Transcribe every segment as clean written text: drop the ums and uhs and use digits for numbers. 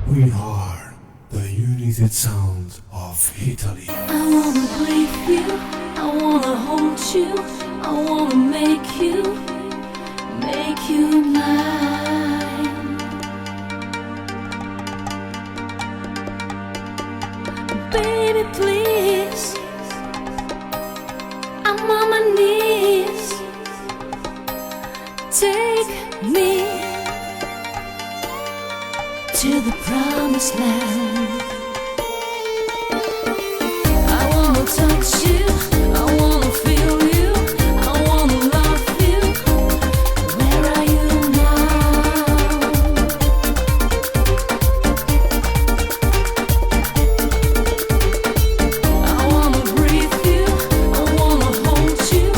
We are the united sound of Italy. I wanna breathe you, I wanna hold you, I wanna make you mine. Baby, please, I'm on my knees. Take me to the promised land. I wanna touch you, I wanna feel you, I wanna love you. Where are you now? I wanna breathe you, I wanna hold you,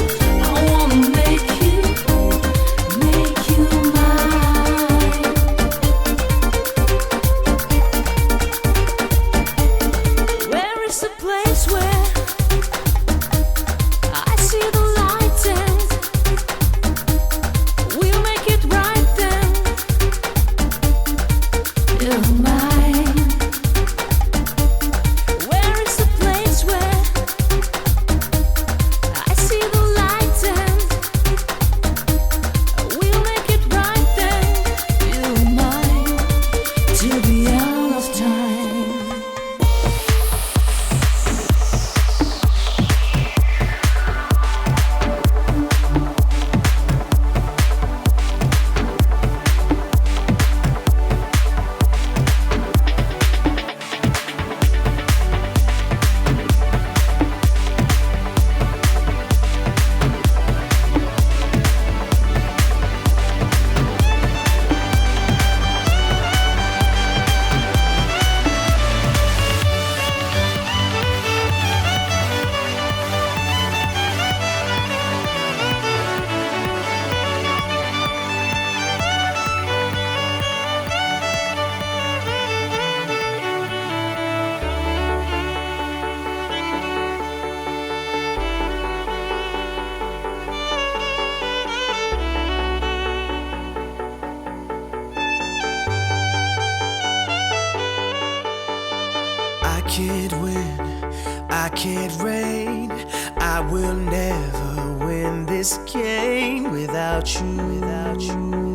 I wanna make you mine. Where is the place where I see the light and we'll make it right then? You're mine. Where is the place where I see the light and we'll make it right then? You're mine till the end of time. I can't win, I can't reign, I will never win this game without you, without you.